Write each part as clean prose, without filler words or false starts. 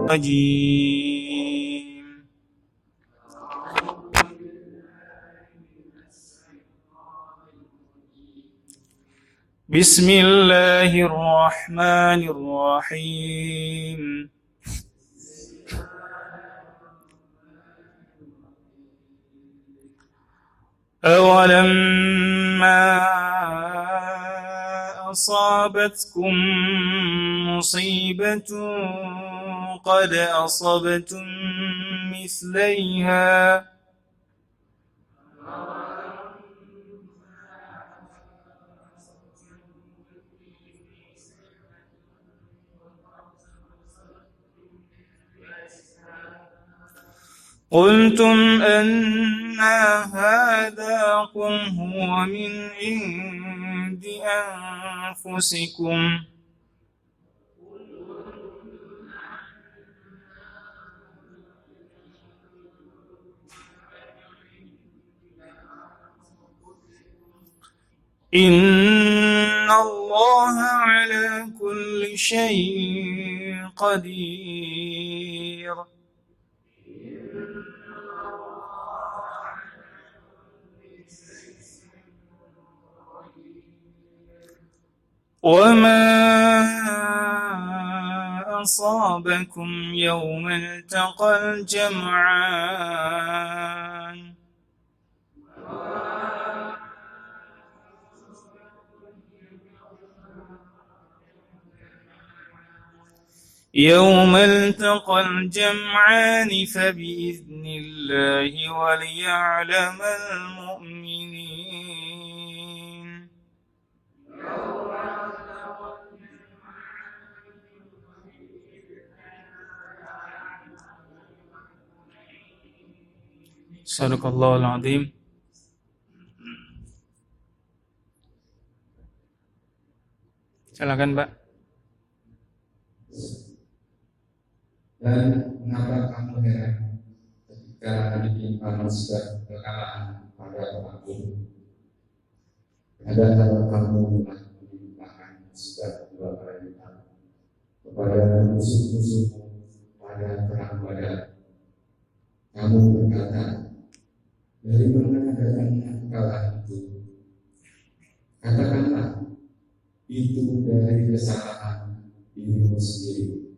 الرجيم بسم الله الرحمن الرحيم أولما أصابتكم مصيبة قد أصبتم مثليها قلتم أن هذا قل هو من عند أنفسكم إن الله على كل شيء قدير وما أصابكم يوم التقى الجمعان يوم التقى الجمعان فبإذن الله وليعلم المؤمنين Sadaqallahul Azim. Silakan, Mbak. Dan mengapa kamu heran ketika ditimpa musibah kekalahan pada waktu? Adakah kamu telah menimpakan musibah 2 kali lipat kepada musuh-musuhmu pada perang Badar? Kamu berkata, dari mana datangnya kekalahan itu? Katakanlah, itu dari kesalahan dirimu sendiri.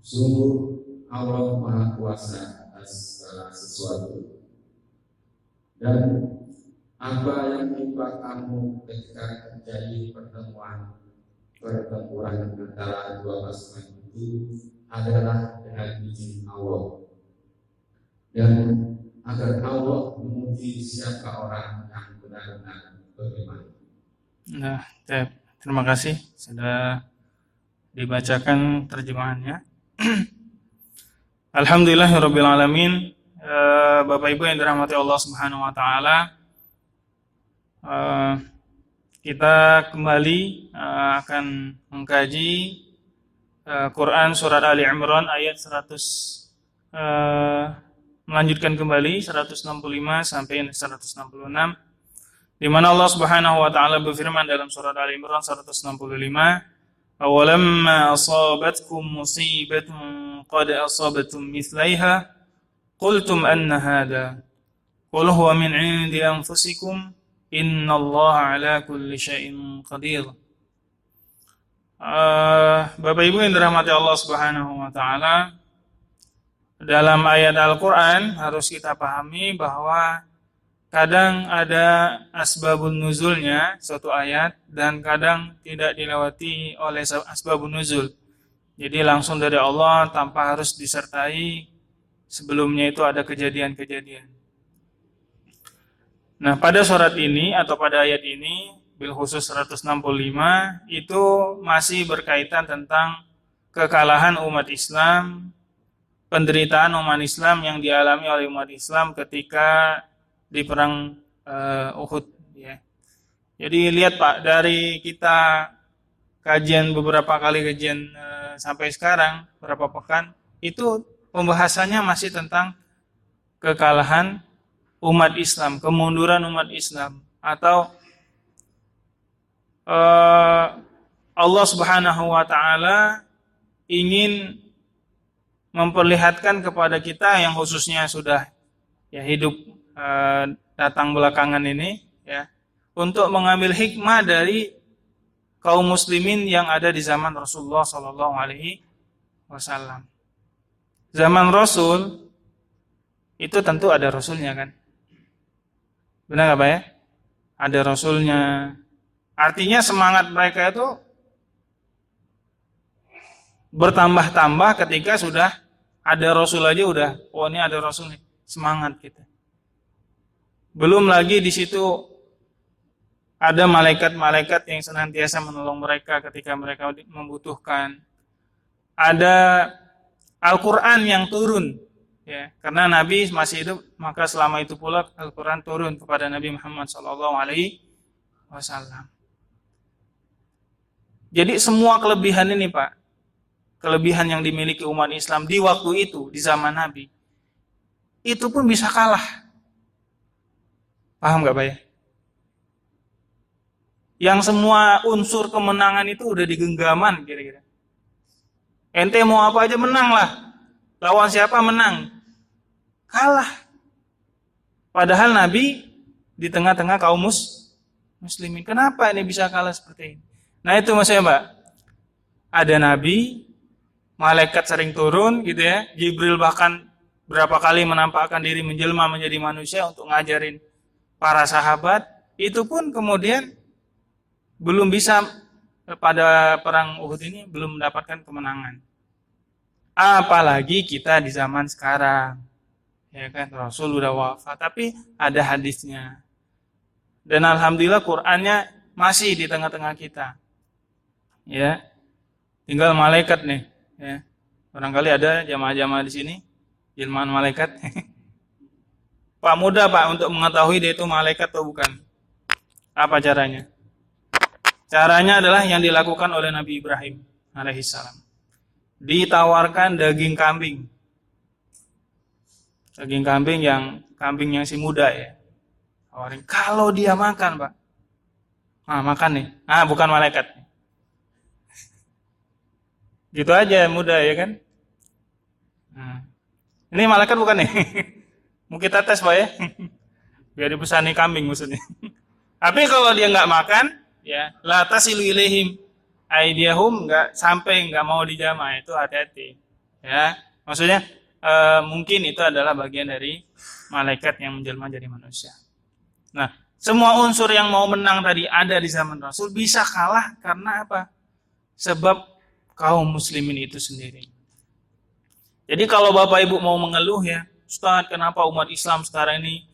Sungguh Allah Maha Kuasa atas segala sesuatu. Dan apa yang menimpa kamu ketika terjadi pertempuran antara 2 pasukan itu adalah dengan izin Allah. Dan agar Allah menguji siapa orang yang benar-benar beriman. Nah, terima kasih sudah dibacakan terjemahannya. Alhamdulillahirabbil alamin. Bapak Ibu yang dirahmati Allah Subhanahu wa taala, kita kembali akan mengkaji Quran surat Ali Imran ayat 100, melanjutkan kembali 165 sampai 166, di mana Allah Subhanahu wa taala berfirman dalam surat Ali Imran 165, أولما أصابتكم مصيبة قد أصابتم مثليها قلتم أن هذا قل هو من عند أنفسكم إن الله على كل شيء قدير. Bapak Ibu yang dirahmati Allah Subhanahu wa taala, dalam ayat Al-Qur'an harus kita pahami bahwa kadang ada asbabun nuzulnya suatu ayat dan kadang tidak dilewati oleh asbabun nuzul. Jadi langsung dari Allah tanpa harus disertai sebelumnya itu ada kejadian-kejadian. Nah, pada surat ini atau pada ayat ini bil khusus 165 itu masih berkaitan tentang kekalahan umat Islam, penderitaan umat Islam yang dialami oleh umat Islam ketika di perang Uhud, ya. Jadi lihat Pak, dari kita kajian beberapa kali kajian sampai sekarang berapa pekan itu pembahasannya masih tentang kekalahan umat Islam, kemunduran umat Islam, atau Allah Subhanahu wa taala ingin memperlihatkan kepada kita yang khususnya sudah ya hidup datang belakangan ini ya, untuk mengambil hikmah dari kaum muslimin yang ada di zaman Rasulullah Shallallahu Alaihi Wasallam. Zaman Rasul itu tentu ada Rasulnya kan, benar nggak Pak ya? Ada Rasulnya. Artinya semangat mereka itu bertambah-tambah ketika sudah ada Rasul aja udah, oh ini ada Rasul nih, semangat kita. Belum lagi di situ ada malaikat-malaikat yang senantiasa menolong mereka ketika mereka membutuhkan. Ada Al-Quran yang turun, ya, karena Nabi masih hidup, maka selama itu pula Al-Quran turun kepada Nabi Muhammad SAW. Jadi semua kelebihan ini Pak, kelebihan yang dimiliki umat Islam di waktu itu, di zaman Nabi, itu pun bisa kalah. Paham gak Pak ya? Yang semua unsur kemenangan itu udah di genggaman kira-kira. Ente mau apa aja menang lah. Lawan siapa menang. Kalah. Padahal Nabi di tengah-tengah kaum muslimin. Kenapa ini bisa kalah seperti ini? Nah itu maksudnya Pak. Ada Nabi, malaikat sering turun gitu ya. Jibril bahkan berapa kali menampakkan diri menjelma menjadi manusia untuk ngajarin para sahabat. Itu pun kemudian belum bisa, pada perang Uhud ini belum mendapatkan kemenangan. Apalagi kita di zaman sekarang. Ya kan, Rasul udah wafat, tapi ada hadisnya. Dan alhamdulillah Qur'annya masih di tengah-tengah kita. Ya. Tinggal malaikat nih, ya. Barangkali ada jamaah-jamaah di sini jelmaan malaikat. Pak, mudah Pak untuk mengetahui dia itu malaikat atau bukan. Apa caranya? Caranya adalah yang dilakukan oleh Nabi Ibrahim alaihissalam. Ditawarkan daging kambing. Daging kambing yang si muda ya. Tawarin, kalau dia makan Pak. Nah makan nih. Ah bukan malaikat. Gitu aja muda ya kan. Nah, ini malaikat bukan nih. Mau kita tes Pak ya. Biar dipesani kambing maksudnya. Tapi kalau dia nggak makan, ya la tasilu ilaihim aidiyahum, nggak mau dijamah, itu hati-hati ya, maksudnya mungkin itu adalah bagian dari malaikat yang menjelma jadi manusia. Nah semua unsur yang mau menang tadi ada di zaman Rasul, bisa kalah karena apa? Sebab kaum muslimin itu sendiri. Jadi kalau Bapak Ibu mau mengeluh ya, Ustaz kenapa umat Islam sekarang ini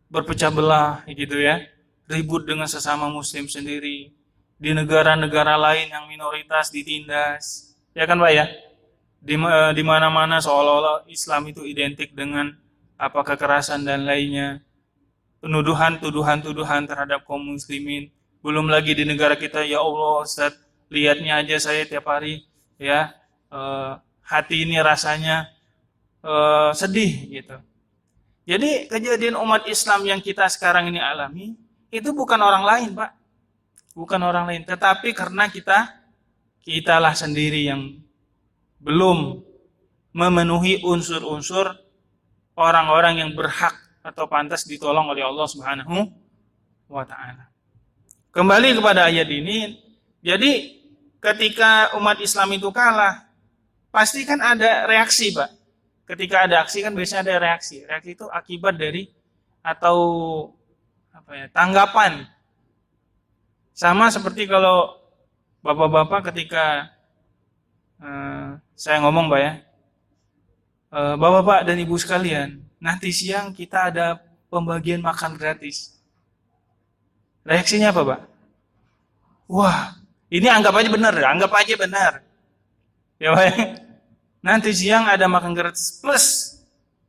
berpecah belah gitu ya, ribut dengan sesama muslim sendiri, di negara-negara lain yang minoritas ditindas, ya kan Pak ya, di mana-mana seolah-olah Islam itu identik dengan apa kekerasan dan lainnya, tuduhan terhadap kaum muslimin. Belum lagi di negara kita, ya Allah Ustaz, lihatnya aja saya tiap hari ya, hati ini rasanya sedih gitu. Jadi kejadian umat Islam yang kita sekarang ini alami itu bukan orang lain Pak, bukan orang lain, tetapi karena kitalah sendiri yang belum memenuhi unsur-unsur orang-orang yang berhak atau pantas ditolong oleh Allah Subhanahu wa Ta'ala. Kembali kepada ayat ini, jadi ketika umat Islam itu kalah, pasti kan ada reaksi Pak. Ketika ada aksi kan biasanya ada reaksi. Reaksi itu akibat dari atau tanggapan. Sama seperti kalau bapak-bapak ketika saya ngomong Pak ya, bapak-bapak dan ibu sekalian, nanti siang kita ada pembagian makan gratis. Reaksinya apa Pak? Wah, ini anggap aja benar. Ya Pak ya? Nanti siang ada makan gratis plus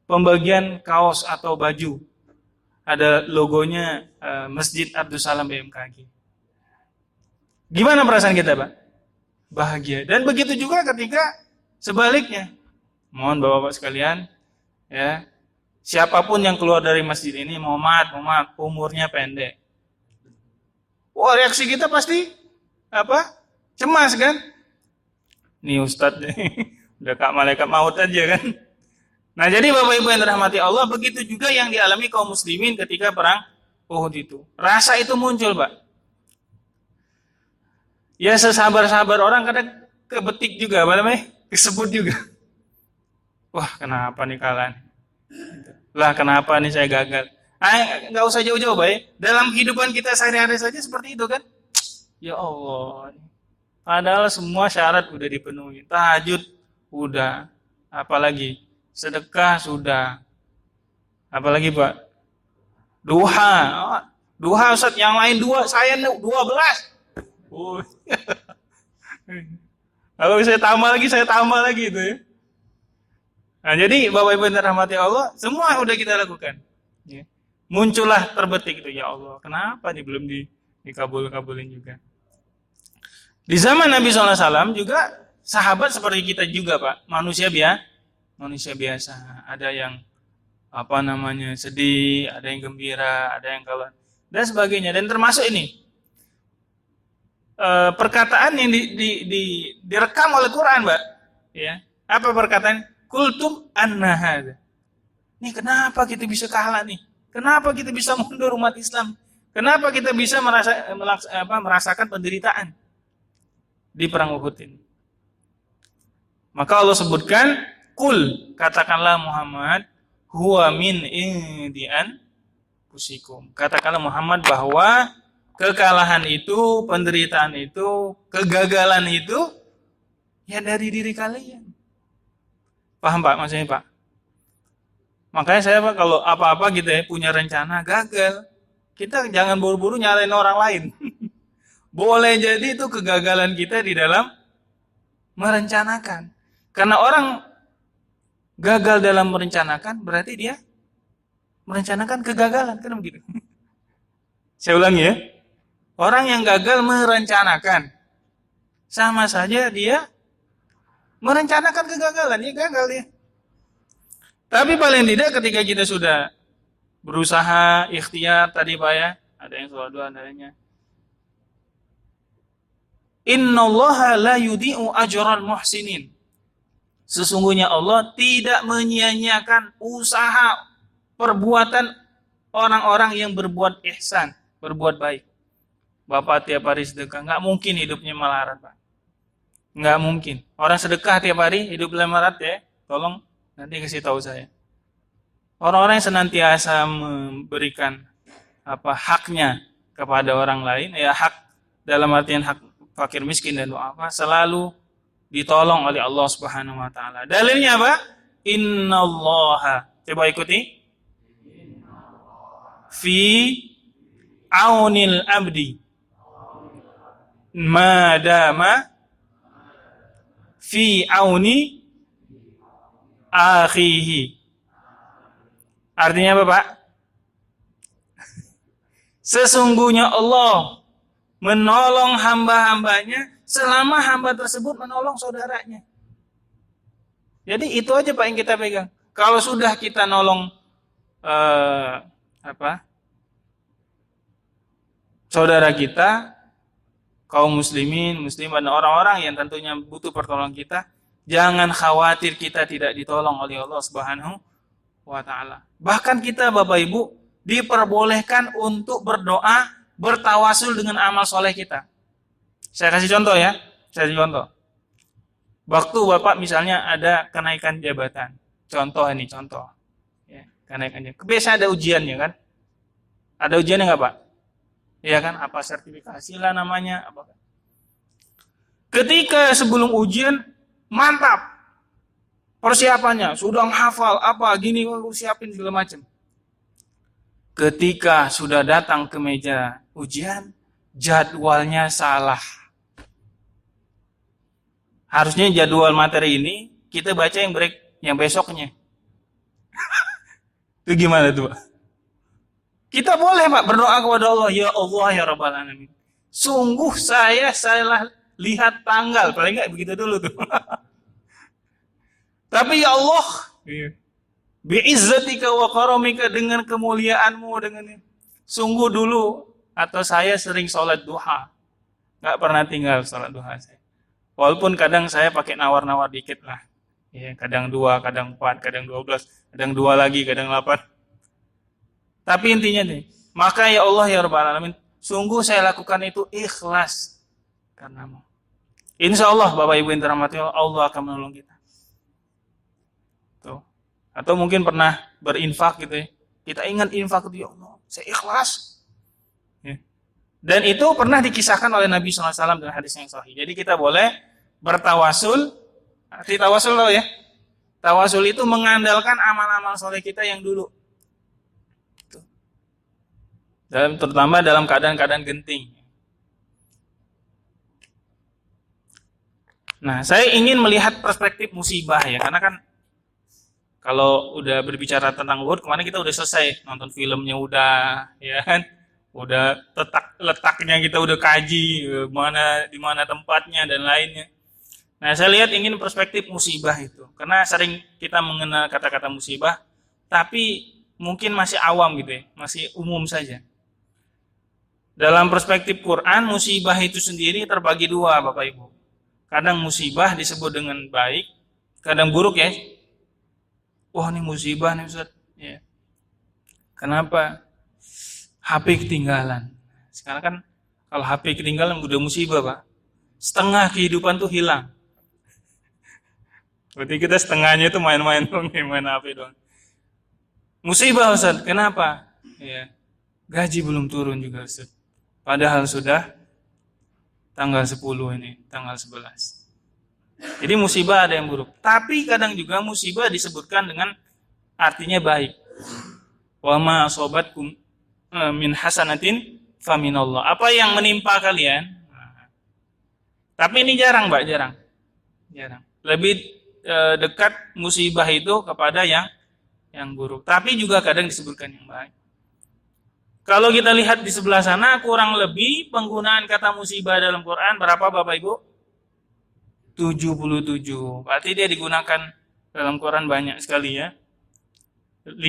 pembagian kaos atau baju. Ada logonya Masjid Abdus Salam BMKG. Gimana perasaan kita Pak? Bahagia. Dan begitu juga ketika sebaliknya. Mohon bapak-bapak sekalian, ya, siapapun yang keluar dari masjid ini, mohon maaf, umurnya pendek. Wah, reaksi kita pasti cemas kan? Nih Ustadz, Dekat malaikat maut aja kan. Nah, jadi Bapak Ibu yang dirahmati Allah, begitu juga yang dialami kaum muslimin ketika perang Uhud itu. Rasa itu muncul, Pak. Ya sesabar-sabar orang kadang kebetik juga, apa namanya? Kesebut juga. Wah, kenapa nih kalah? Lah, kenapa nih saya gagal? Nggak usah jauh-jauh, Pak. Dalam kehidupan kita sehari-hari saja seperti itu kan? Ya Allah. Padahal semua syarat udah dipenuhi. Tahajud udah. Apalagi? Sedekah sudah. Apalagi, Pak? Duha. Oh, duha, Ustaz. Yang lain 2, saya 12. Oh. Kalau saya tambah lagi itu ya. Nah, jadi Bapak Ibu yang dirahmati Allah, semua udah kita lakukan. Ya. Muncullah terbetik itu, ya Allah, kenapa nih belum dikabul-kabulin juga. Di zaman Nabi SAW juga sahabat seperti kita juga, Pak. Manusia biasa. Ada yang sedih, ada yang gembira, ada yang kalah dan sebagainya. Dan termasuk ini perkataan yang direkam oleh Quran, Mbak. Ya. Apa perkataan? Kultum annahada. Nih kenapa kita bisa kalah nih? Kenapa kita bisa mundur umat Islam? Kenapa kita bisa merasakan penderitaan di perang Uhud ini? Maka Allah sebutkan, kul, katakanlah Muhammad, huwa min indian pusikum. Katakanlah Muhammad bahwa kekalahan itu, penderitaan itu, kegagalan itu ya dari diri kalian. Paham, Pak, maksudnya, Pak? Makanya saya, Pak, kalau apa-apa gitu ya punya rencana gagal, kita jangan buru-buru nyalain orang lain. Boleh jadi itu kegagalan kita di dalam merencanakan. Karena orang gagal dalam merencanakan berarti dia merencanakan kegagalan, kan begitu. Saya ulangi ya. Orang yang gagal merencanakan sama saja dia merencanakan kegagalan, ya gagal dia. Tapi paling tidak ketika kita sudah berusaha, ikhtiar tadi, Pak, ya, ada yang soal dua adanya. Innallaha la yudhi'u ajral muhsinin. Sesungguhnya Allah tidak menyia-nyiakan usaha perbuatan orang-orang yang berbuat ihsan, berbuat baik. Bapak tiap hari sedekah, nggak mungkin hidupnya melarat, Pak. Nggak mungkin. Orang sedekah tiap hari hidup melarat ya, tolong nanti kasih tahu saya. Orang-orang yang senantiasa memberikan haknya kepada orang lain, ya hak dalam artian hak fakir miskin dan selalu ditolong oleh Allah Subhanahu wa taala. Dalilnya apa? Innallaha. Coba ikuti. Fi aunil abdi madama fi auni akhihi. Artinya apa, Pak? Sesungguhnya Allah menolong hamba-hambanya selama hamba tersebut menolong saudaranya. Jadi itu aja, Pak, yang kita pegang. Kalau sudah kita nolong saudara kita, kaum muslimin, muslimat, dan orang-orang yang tentunya butuh pertolongan kita, jangan khawatir kita tidak ditolong oleh Allah Subhanahu wa taala. Bahkan kita, Bapak Ibu, diperbolehkan untuk berdoa, bertawasul dengan amal soleh kita. Saya kasih contoh ya. Waktu Bapak misalnya ada kenaikan jabatan. Contoh. Ya, kenaikan jabatan. Biasa ada ujiannya kan? Ada ujiannya nggak, Pak? Iya kan? Apa sertifikasi lah namanya? Ketika sebelum ujian, mantap. Persiapannya, sudah menghafal gini, siapin segala macam. Ketika sudah datang ke meja ujian, jadwalnya salah. Harusnya jadwal materi ini kita baca yang besoknya. Itu gimana tuh, Pak? Kita boleh, Pak, berdoa kepada Allah, ya Allah ya Rabbal Alamin. Sungguh saya salah lihat tanggal, paling enggak begitu dulu tuh. Tapi ya Allah, bi'izzatika wa karamika, dengan kemuliaanmu, sungguh dulu atau saya sering sholat duha, nggak pernah tinggal sholat duha saya. Walaupun kadang saya pakai nawar-nawar dikit lah, Ya, kadang 2, kadang 4, kadang 12, kadang 2 lagi, kadang 8. Tapi intinya nih, maka ya Allah ya Rabbal Alamin, sungguh saya lakukan itu ikhlas karenamu. Insya Allah Bapak Ibu yang dirahmati Allah akan menolong kita. Tuh. Atau mungkin pernah berinfak gitu ya. Kita ingat infak itu, ya Allah, saya ikhlas. Ya. Dan itu pernah dikisahkan oleh Nabi SAW dalam hadis yang sahih. Jadi kita boleh bertawasul. Arti tawasul loh ya. Tawasul itu mengandalkan amal-amal soleh kita yang dulu. Terutama dalam keadaan-keadaan genting. Nah, saya ingin melihat perspektif musibah ya, karena kan kalau udah berbicara tentang Uhud, kemarin kita udah selesai nonton filmnya udah, ya kan, udah letaknya kita udah kaji di mana tempatnya dan lainnya. Nah, saya lihat ingin perspektif musibah itu, karena sering kita mengenal kata-kata musibah, tapi mungkin masih awam gitu ya, masih umum saja. Dalam perspektif Quran, musibah itu sendiri terbagi 2, Bapak Ibu. Kadang musibah disebut dengan baik, kadang buruk ya. Wah, ini musibah nih Ustaz. Ya. Kenapa? HP ketinggalan. Sekarang kan kalau HP ketinggalan udah musibah, Pak. Setengah kehidupan tuh hilang. Berarti kita setengahnya itu main-main dong, main HP doang. Musibah Ustaz, kenapa? Ya. Gaji belum turun juga Ustaz. Padahal sudah tanggal 10 ini, tanggal 11. Jadi musibah ada yang buruk. Tapi kadang juga musibah disebutkan dengan artinya baik. Wa ma asobatkum min hasanatin faminallah. Apa yang menimpa kalian? Tapi ini jarang, Mbak, jarang. Lebih dekat musibah itu kepada yang buruk. Tapi juga kadang disebutkan yang baik. Kalau kita lihat di sebelah sana, kurang lebih penggunaan kata musibah dalam Quran berapa Bapak Ibu? 77. Berarti dia digunakan dalam Quran banyak sekali ya. 56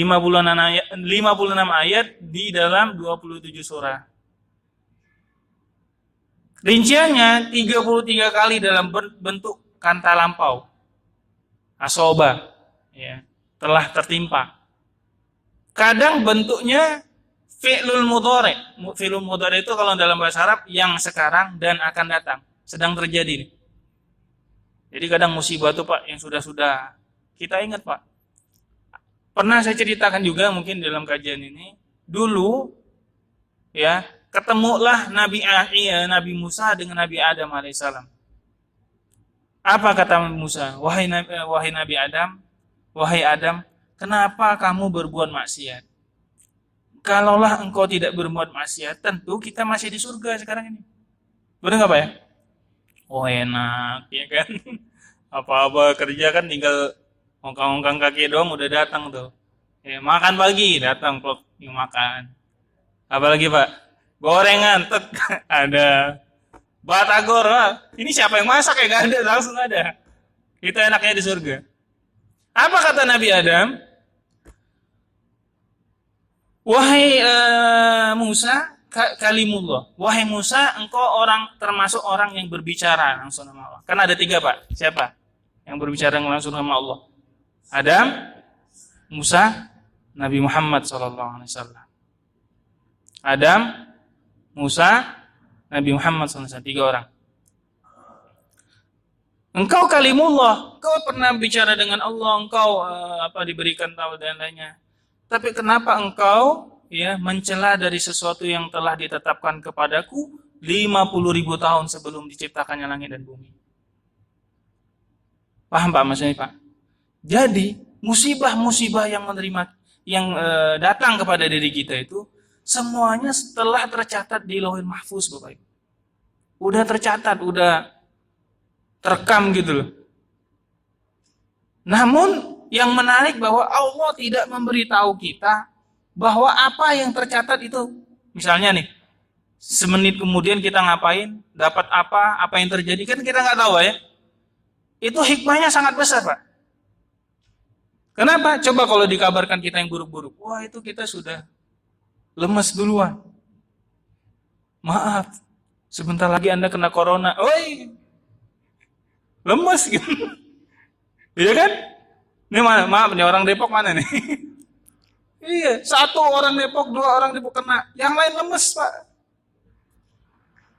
ayat di dalam 27 surah. Rinciannya 33 kali dalam bentuk kata lampau. Asoba, ya, telah tertimpa. Kadang bentuknya fi'lul mudhari. Fi'lul mudhari itu kalau dalam bahasa Arab yang sekarang dan akan datang, sedang terjadi. Jadi kadang musibah itu Pak yang sudah-sudah kita ingat Pak. Pernah saya ceritakan juga mungkin dalam kajian ini, dulu ya, ketemulah Nabi Musa dengan Nabi Adam alaihissalam. Apa kata Musa? Wahai Nabi Adam, wahai Adam, kenapa kamu berbuat maksiat? Kalaulah engkau tidak berbuat maksiat, tentu kita masih di surga sekarang ini. Benar nggak Pak ya? Oh enak, ya kan? Apa-apa kerja kan tinggal ongkang-ongkang kaki doang udah datang tuh. Ya, makan pagi datang klub yang makan. Apalagi Pak? Gorengan, tek, ada. Batagor, ini siapa yang masak ya? Gak ada, langsung ada. Itu enaknya di surga. Apa kata Nabi Adam? Wahai Musa, kalimullah. Wahai Musa, engkau termasuk orang yang berbicara langsung sama Allah. Kan ada 3 Pak. Siapa yang berbicara langsung sama Allah? Adam, Musa, Nabi Muhammad SAW. Adam, Musa, Nabi Muhammad SAW. 3 orang. Engkau kalimullah, engkau pernah bicara dengan Allah, engkau diberikan tahu dan lainnya. Tapi kenapa engkau ya mencela dari sesuatu yang telah ditetapkan kepadaku 50.000 tahun sebelum diciptakannya langit dan bumi? Paham Pak maksudnya Pak? Jadi musibah-musibah yang datang kepada diri kita itu semuanya telah tercatat di Lauhul Mahfuz Bapak Ibu. Udah tercatat, udah terekam gitu loh. Namun yang menarik bahwa Allah tidak memberitahu kita bahwa apa yang tercatat itu, misalnya nih, semenit kemudian kita ngapain, dapat apa yang terjadi, kan kita nggak tahu ya. Itu hikmahnya sangat besar Pak. Kenapa? Coba kalau dikabarkan kita yang buruk-buruk, wah itu kita sudah lemes duluan. Maaf, sebentar lagi Anda kena corona, oi, lemes gitu. Iya kan? Ini maaf nih orang Depok mana nih? Iya, satu orang Depok, dua orang Depok kena, yang lain lemes Pak.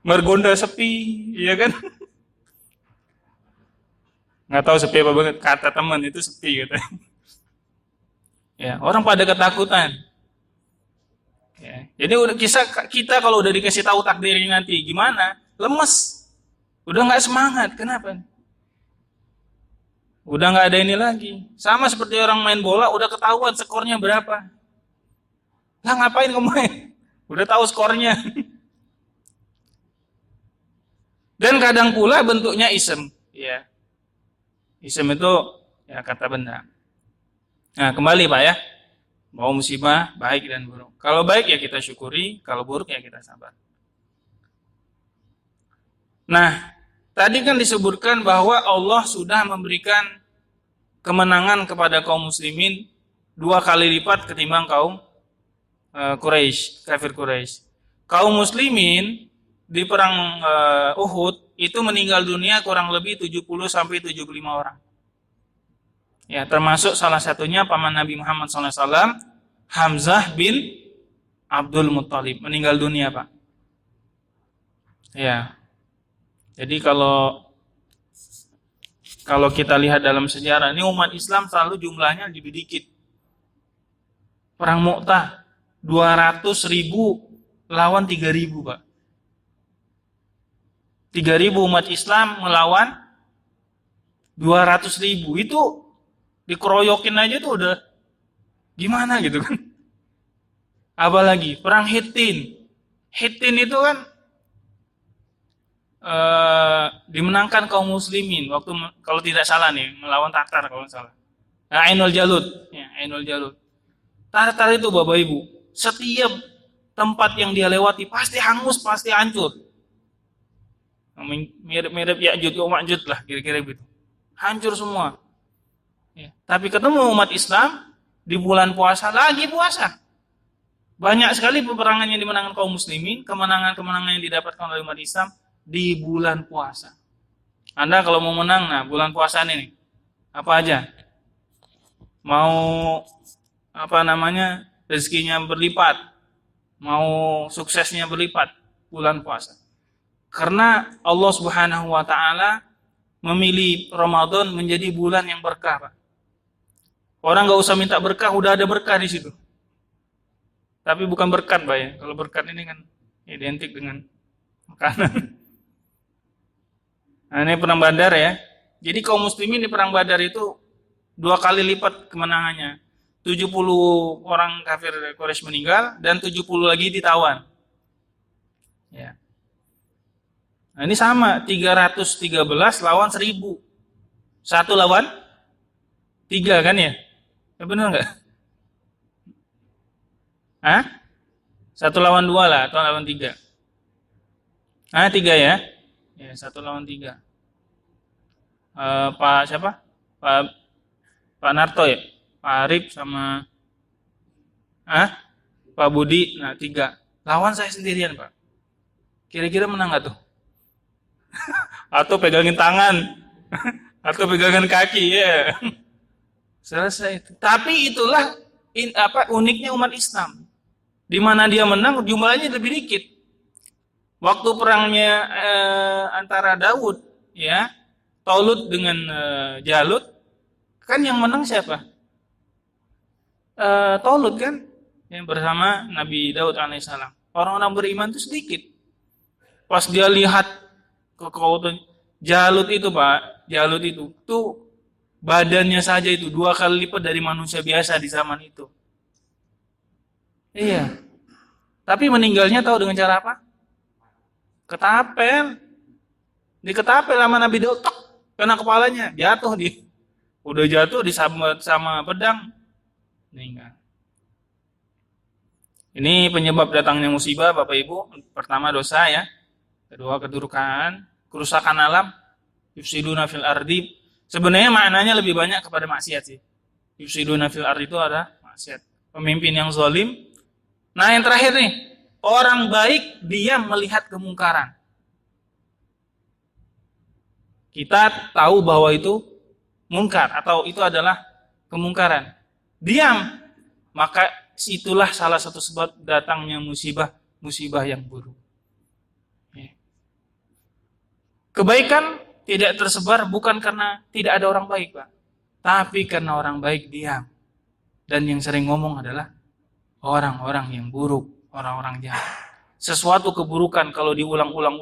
Margonda sepi, iya kan? Nggak tahu sepi apa banget, kata teman itu sepi gitu. Ya, orang pada ketakutan. Ya, jadi udah kita kalau udah dikasih tahu takdirnya nanti gimana, lemes, udah nggak semangat, kenapa? Udah nggak ada ini lagi. Sama seperti orang main bola, udah ketahuan skornya berapa. Lah ngapain kamu main? Udah tahu skornya. Dan kadang pula bentuknya isem. Ya, isem itu ya kata benda. Nah kembali Pak ya. Mau musibah baik dan buruk. Kalau baik ya kita syukuri, kalau buruk ya kita sabar. Nah, tadi kan disebutkan bahwa Allah sudah memberikan kemenangan kepada kaum muslimin 2 kali lipat ketimbang kaum Quraisy, kafir Quraisy. Kaum muslimin di perang Uhud itu meninggal dunia kurang lebih 70 sampai 75 orang. Ya, termasuk salah satunya paman Nabi Muhammad SAW, Hamzah bin Abdul Muttalib, meninggal dunia, Pak. Ya. Jadi kalau kita lihat dalam sejarah, ini umat Islam selalu jumlahnya lebih dikit. Perang Mu'tah 200.000 lawan 3.000, Pak. 3.000 umat Islam melawan 200.000. Itu dikeroyokin aja tuh udah gimana gitu kan. Apalagi perang Hittin. Hittin itu kan dimenangkan kaum muslimin waktu kalau tidak salah nih melawan Tatar kalau tidak salah. Nah, Ainul Jalut, ya, Ainul Jalut. Tatar itu Bapak Ibu, setiap tempat yang dia lewati pasti hangus, pasti hancur. Mirip Ya'juj wa Ma'juj lah kira-kira begitu. Hancur semua. Ya. Tapi ketemu umat Islam di bulan puasa lagi puasa. Banyak sekali peperangan yang dimenangkan kaum muslimin, kemenangan-kemenangan yang didapatkan oleh umat Islam di bulan puasa. Anda kalau mau menang, nah bulan puasa ini apa aja? Mau rezekinya berlipat, mau suksesnya berlipat, bulan puasa. Karena Allah Subhanahu wa taala memilih Ramadan menjadi bulan yang berkah, Pak. Orang nggak usah minta berkah, udah ada berkah di situ. Tapi bukan berkat, Pak ya. Kalau berkat ini kan identik dengan makanan. Nah, ini perang Badar ya. Jadi kaum muslimin di perang Badar itu 2 kali lipat kemenangannya. 70 orang kafir Quraisy meninggal dan 70 lagi ditawan. Ya. Nah, ini sama 313 lawan 1000. 1 lawan 3 kan ya? Ya benar enggak? Hah? 1 lawan 2 lah atau lawan 3. 3 ya. Ya, 1 lawan 3. Pak siapa? Pak Narto ya? Pak Arif sama Pak Budi. Nah, 3. Lawan saya sendirian, Pak. Kira-kira menang nggak tuh? Atau pegangin tangan? Atau pegangin kaki ya? Selesai itu. Tapi itulah uniknya umat Islam. Di mana dia menang jumlahnya lebih dikit. Waktu perangnya antara Daud ya, Talut dengan Jalut, kan yang menang siapa? Talut kan, yang bersama Nabi Daud alaihissalam. Orang-orang beriman itu sedikit. Pas dia lihat kekuatan Jalut itu, Pak, Jalut itu tuh badannya saja itu 2 kali lipat dari manusia biasa di zaman itu. Iya. Tapi meninggalnya tahu dengan cara apa? Ketapel. Diketapel sama Nabi Daud, kena kepalanya, jatuh dia. Udah jatuh disambut sama pedang, meninggal. Ini penyebab datangnya musibah, Bapak Ibu. Pertama dosa ya. Kedua kedurkaan, kerusakan alam, yufsiduna fil ardi. Sebenarnya maknanya lebih banyak kepada maksiat sih. Yufsiduna fil ardi itu ada maksiat. Pemimpin yang zalim. Nah, yang terakhir nih, orang baik dia melihat kemungkaran. Kita tahu bahwa itu munkar atau itu adalah kemungkaran. Diam, maka itulah salah satu sebab datangnya musibah yang buruk. Kebaikan tidak tersebar bukan karena tidak ada orang baik, Pak. Tapi karena orang baik diam. Dan yang sering ngomong adalah orang-orang yang buruk, orang-orang jahat. Sesuatu keburukan kalau diulang-ulang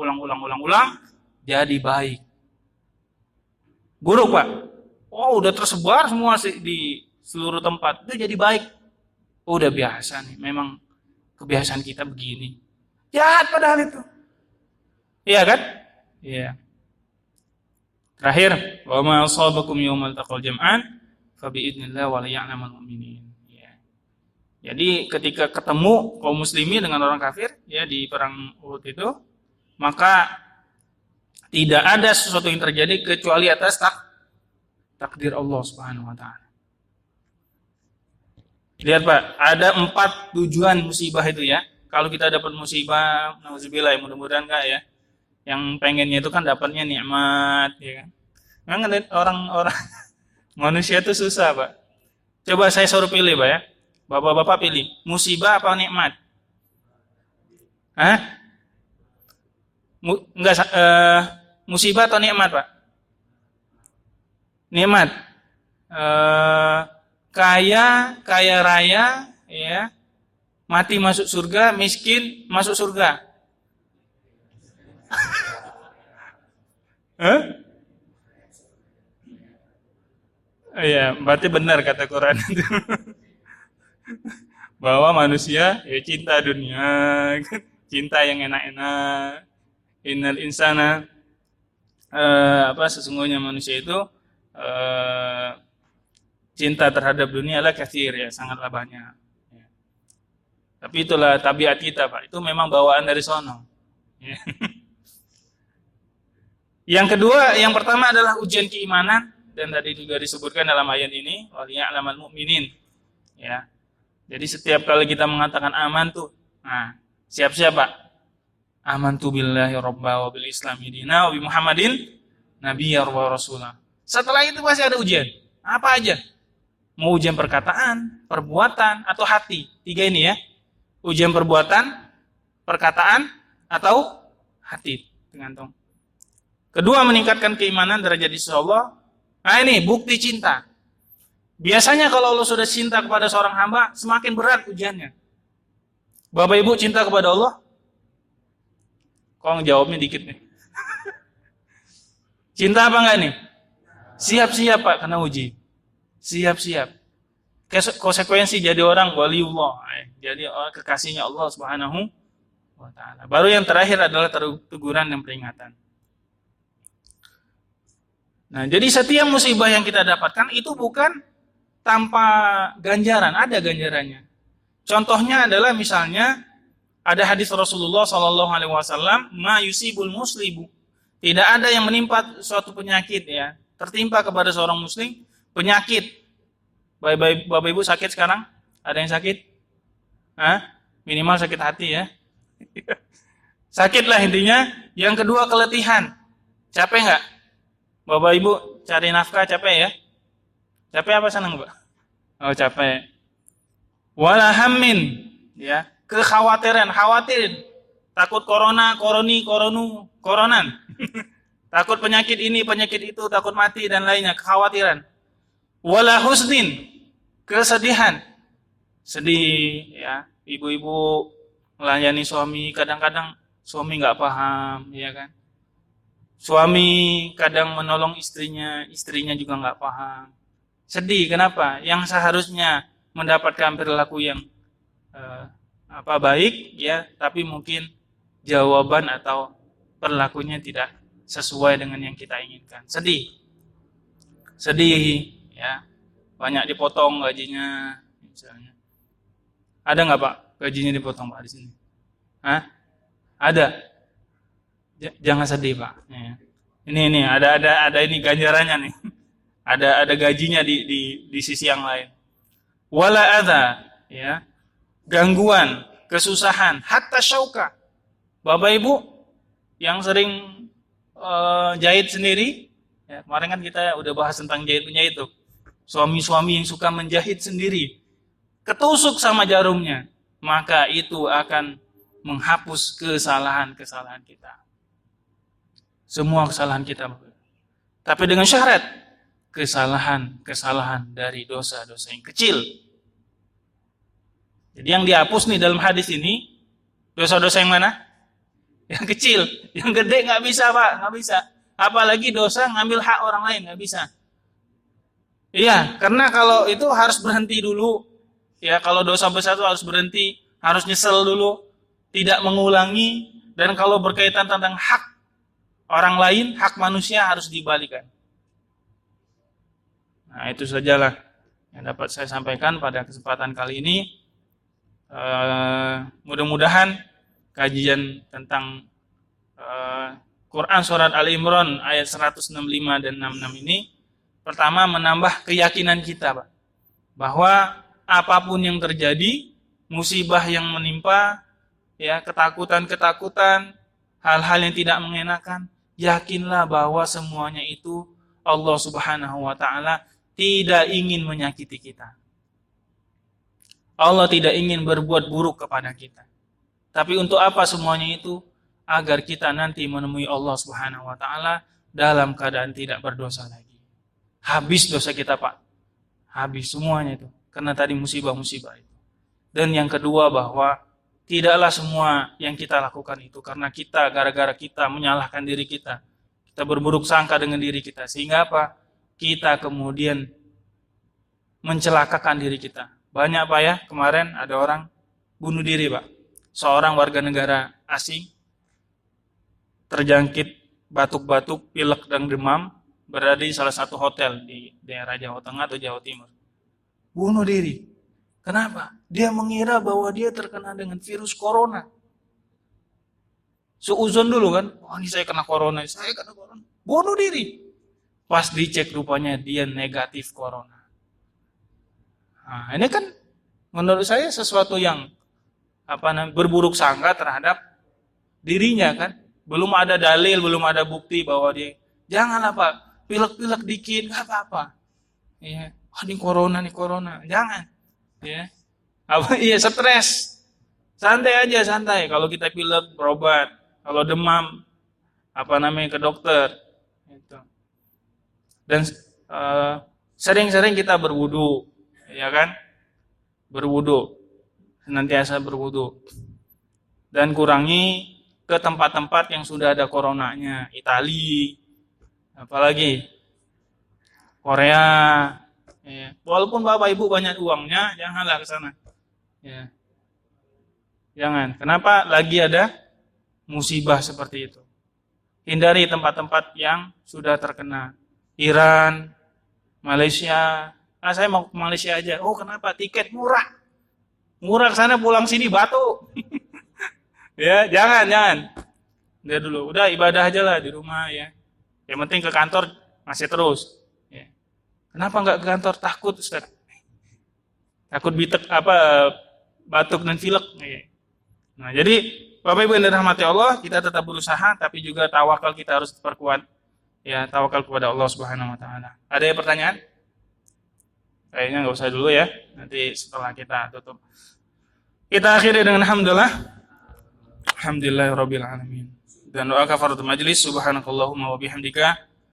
jadi baik. Buruk, Pak. Oh, udah tersebar semua di seluruh tempat. Itu jadi baik. Oh, udah biasa nih. Memang kebiasaan kita begini. Jahat padahal itu. Iya kan? Iya. Terakhir, wa ma asabakum yaumal taqal jam'an fa bi idznillah wa la ya'lamal mu'minin. Ya. Jadi ketika ketemu kaum muslimin dengan orang kafir ya di perang Uhud itu, maka tidak ada sesuatu yang terjadi kecuali atas takdir Allah Subhanahu wa taala. Lihat Pak, ada 4 tujuan musibah itu ya. Kalau kita dapat musibah, nauzubillah, mudah-mudahan enggak ya. Yang pengennya itu kan dapatnya nikmat, ya kan? Memang orang-orang manusia itu susah, Pak. Coba saya suruh pilih, Pak ya. Bapak-bapak pilih, musibah apa nikmat? Hah? Musibah atau nikmat, Pak? Nikmat. Kaya raya, ya. Mati masuk surga, miskin masuk surga. Iya, berarti benar kata Quran itu. Bahwa manusia ya cinta dunia, cinta yang enak-enak. Innal insana sesungguhnya manusia itu cinta terhadap dunia lah katsir ya, sangatlah banyak. Ya. Tapi itulah tabiat kita, Pak. Itu memang bawaan dari sono. Ya. Yang kedua, yang pertama adalah ujian keimanan dan tadi juga disebutkan dalam ayat ini, waliya'lamal mu'minin. Ya. Jadi setiap kali kita mengatakan aman tuh, nah, siap-siap Pak. Amantu billahi robba wa bil islami dina wa bi Muhammadin nabiyya wa rasulah. Setelah itu pasti ada ujian. Apa aja? Mau ujian perkataan, perbuatan, atau hati. 3 ini ya. Ujian perbuatan, perkataan, atau hati. Tergantung. Kedua, meningkatkan keimanan derajat di sisi Allah. Nah ini, bukti cinta. Biasanya kalau Allah sudah cinta kepada seorang hamba, semakin berat ujiannya. Bapak Ibu cinta kepada Allah? Kok jawabnya dikit nih. Cinta apa enggak nih? Siap-siap Pak, kena uji. Siap-siap. Konsekuensi jadi orang waliullah. Jadi orang kekasihnya Allah Subhanahu wa ta'ala. Baru yang terakhir adalah teguran dan peringatan. Nah, jadi setiap musibah yang kita dapatkan itu bukan tanpa ganjaran, ada ganjarannya. Contohnya adalah misalnya ada hadis Rasulullah SAW, ma yusibul muslimu. Tidak ada yang menimpa suatu penyakit ya, tertimpa kepada seorang muslim penyakit. Bapak Ibu sakit sekarang? Ada yang sakit? Minimal sakit hati ya. Sakitlah intinya. Yang kedua keletihan. Capek nggak? Bapak Ibu cari nafkah capek ya? Capek apa senang Pak? Oh capek. Wala hammin ya, kekhawatiran, khawatir, takut koronan. Takut penyakit ini, penyakit itu, takut mati dan lainnya, kekhawatiran. Wala husnin, kesedihan. Sedih ya, ibu-ibu melayani suami, kadang-kadang suami enggak paham, ya kan? Suami kadang menolong istrinya juga enggak paham. Sedih, kenapa? Yang seharusnya mendapatkan perilaku yang baik ya, tapi mungkin jawaban atau perilakunya tidak sesuai dengan yang kita inginkan. Sedih ya, banyak dipotong gajinya misalnya. Ada nggak Pak gajinya dipotong Pak di sini? Ada. Jangan sedih Pak. Ya. Ini ada ini ganjarannya nih. Ada gajinya di sisi yang lain. Wala adza ya, gangguan, kesusahan, hatta syauka. Bapak Ibu yang sering jahit sendiri, ya, Kemarin kan kita udah bahas tentang jahit-menjahit tuh. Suami-suami yang suka menjahit sendiri, ketusuk sama jarumnya, maka itu akan menghapus kesalahan-kesalahan kita. Semua kesalahan kita. Tapi dengan syarat, kesalahan dari dosa-dosa yang kecil. Jadi yang dihapus nih dalam hadis ini, dosa-dosa yang mana? Yang kecil. Yang gede nggak bisa, Pak, nggak bisa. Apalagi dosa ngambil hak orang lain, nggak bisa. Iya, karena kalau itu harus berhenti dulu. Ya, kalau dosa besar itu harus berhenti, harus nyesel dulu, tidak mengulangi, dan kalau berkaitan tentang hak orang lain, hak manusia harus dibalikan. Nah, itu sajalah yang dapat saya sampaikan pada kesempatan kali ini. Mudah-mudahan kajian tentang Quran Surat Al-Imran ayat 165 dan 66 ini pertama menambah keyakinan kita, Pak, bahwa apapun yang terjadi, musibah yang menimpa, ya, ketakutan-ketakutan, hal-hal yang tidak mengenakan, yakinlah bahwa semuanya itu Allah Subhanahu wa taala tidak ingin menyakiti kita. Allah tidak ingin berbuat buruk kepada kita. Tapi untuk apa semuanya itu? Agar kita nanti menemui Allah Subhanahu wa taala dalam keadaan tidak berdosa lagi. Habis dosa kita, Pak. Habis semuanya itu. Karena tadi musibah-musibah itu. Dan yang kedua bahwa tidaklah semua yang kita lakukan itu karena kita, gara-gara kita menyalahkan diri kita. Kita berburuk sangka dengan diri kita. Sehingga apa? Kita kemudian mencelakakan diri kita. Banyak, Pak, ya, kemarin ada orang bunuh diri, Pak. Seorang warga negara asing terjangkit batuk-batuk, pilek dan demam, berada di salah satu hotel di daerah Jawa Tengah atau Jawa Timur. Bunuh diri. Kenapa? Dia mengira bahwa dia terkena dengan virus corona. Seuzon dulu kan, oh ini saya kena corona. Bunuh diri. Pas dicek rupanya dia negatif corona. Nah, ini kan menurut saya sesuatu yang berburuk sangka terhadap dirinya kan. Belum ada dalil, belum ada bukti bahwa dia, janganlah, Pak, pilek-pilek dikit, nggak apa-apa. Ya, oh, ini corona, jangan. Ya, iya, stres, santai aja, santai. Kalau kita pilek berobat, kalau demam, ke dokter. Gitu. Dan sering-sering kita berwudu, ya kan? Berwudu, senantiasa berwudu. Dan kurangi ke tempat-tempat yang sudah ada coronanya, Italia, apalagi Korea. Ya. Walaupun Bapak Ibu banyak uangnya, janganlah ke sana. Ya. Jangan. Kenapa? Lagi ada musibah seperti itu. Hindari tempat-tempat yang sudah terkena. Iran, Malaysia. Saya mau ke Malaysia aja. Oh, kenapa? Tiket murah. Murah ke sana, pulang sini batu. Ya, jangan. Dia dulu, udah ibadah aja lah di rumah ya. Yang penting ke kantor masih terus. Ya. Kenapa nggak ke kantor? Takut, Ustaz. Takut batuk dan pilek. Ya. Nah, jadi Bapak Ibu yang dirahmati Allah, kita tetap berusaha, tapi juga tawakal kita harus diperkuat. Ya, tawakal kepada Allah Subhanahu Wa Taala. Ada yang pertanyaan? Kayaknya nggak usah dulu ya. Nanti setelah kita tutup. Kita akhiri dengan alhamdulillah. Alhamdulillahirabbil alamin. Dan doa kafaratul majlis, subhanakallahumma wa bihamdika